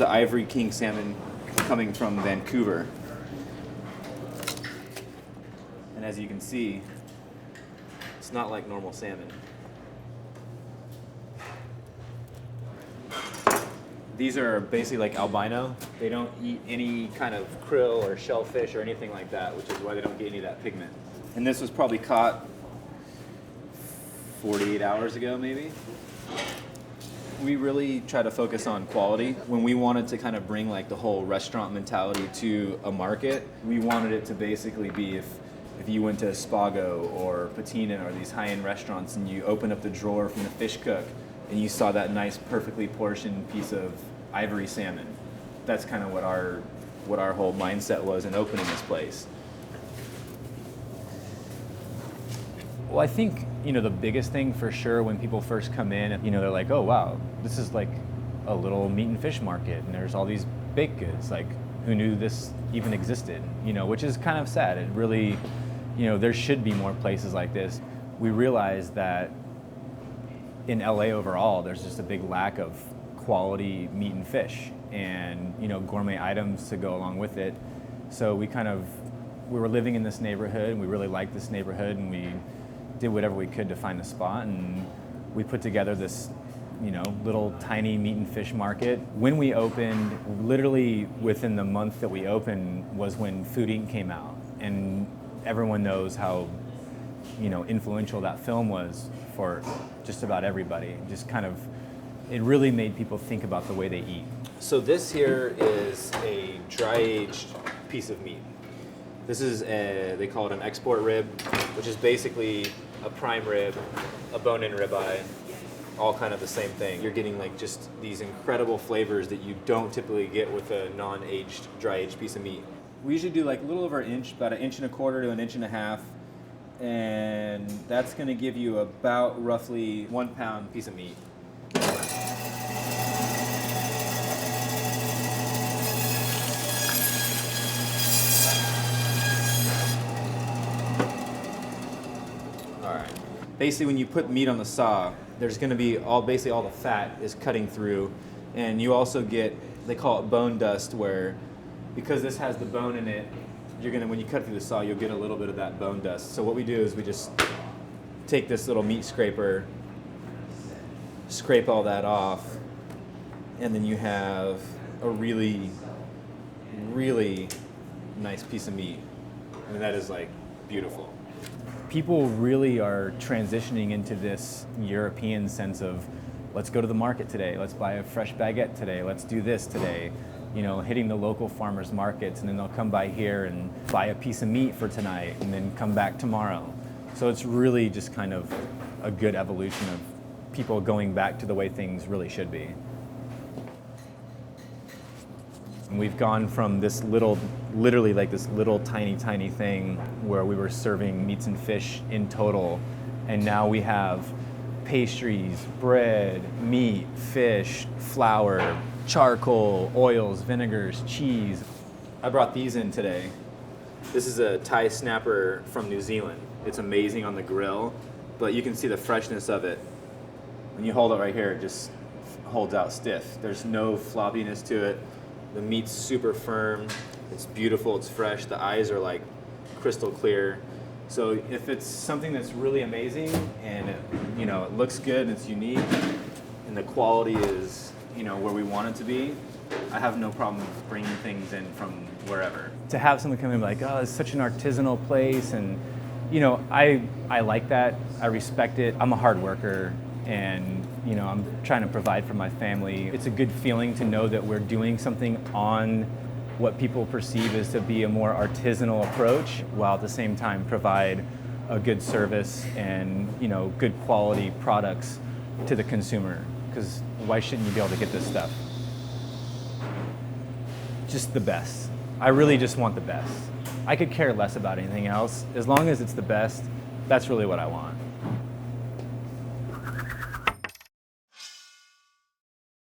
the Ivory King salmon coming from Vancouver. And as you can see, it's not like normal salmon. These are basically like albino. They don't eat any kind of krill or shellfish or anything like that, which is why they don't get any of that pigment. And this was probably caught 48 hours ago, maybe. We really try to focus on quality. When we wanted to kind of bring like the whole restaurant mentality to a market, we wanted it to basically be if you went to Spago or Patina or these high-end restaurants and you open up the drawer from the fish cook and you saw that nice, perfectly portioned piece of ivory salmon. That's kind of what our whole mindset was in opening this place. Well, I think, the biggest thing for sure when people first come in, they're like, oh, wow, this is like a little meat and fish market and there's all these baked goods. Like, who knew this even existed? Which is kind of sad. It really, there should be more places like this. We realize that in LA overall, there's just a big lack of quality meat and fish and, gourmet items to go along with it. So we were living in this neighborhood and we really liked this neighborhood and we did whatever we could to find a spot, and we put together this, little tiny meat and fish market. When we opened, literally within the month that we opened was when Food Inc. came out, and everyone knows how, influential that film was for just about everybody. It really made people think about the way they eat. So this here is a dry-aged piece of meat. This is they call it an export rib, which is basically a prime rib, a bone-in ribeye, all kind of the same thing. You're getting like just these incredible flavors that you don't typically get with a non-aged, dry-aged piece of meat. We usually do like a little over an inch, about 1.25 inches to 1.5 inches, and that's gonna give you about roughly 1 pound piece of meat. Basically, when you put meat on the saw, there's going to be basically all the fat is cutting through, and you also get, they call it bone dust, where because this has the bone in it, when you cut through the saw, you'll get a little bit of that bone dust. So what we do is we just take this little meat scraper, scrape all that off, and then you have a really, really nice piece of meat. I mean, that is like beautiful. People really are transitioning into this European sense of, let's go to the market today, let's buy a fresh baguette today, let's do this today, hitting the local farmers markets, and then they'll come by here and buy a piece of meat for tonight and then come back tomorrow. So it's really just kind of a good evolution of people going back to the way things really should be. And we've gone from this literally like this little tiny thing where we were serving meats and fish in total, and now we have pastries, bread, meat, fish, flour, charcoal, oils, vinegars, cheese. I brought these in today. This is a Thai snapper from New Zealand. It's amazing on the grill, but you can see the freshness of it. When you hold it right here, it just holds out stiff. There's no floppiness to it. The meat's super firm, it's beautiful, it's fresh, the eyes are like crystal clear. So if it's something that's really amazing and it looks good and it's unique and the quality is where we want it to be, I have no problem bringing things in from wherever. To have someone come in and be like, oh, it's such an artisanal place, and I like that, I respect it. I'm a hard worker, and I'm trying to provide for my family. It's a good feeling to know that we're doing something on what people perceive as to be a more artisanal approach, while at the same time provide a good service and good quality products to the consumer. Because why shouldn't you be able to get this stuff? Just the best. I really just want the best. I could care less about anything else. As long as it's the best, that's really what I want.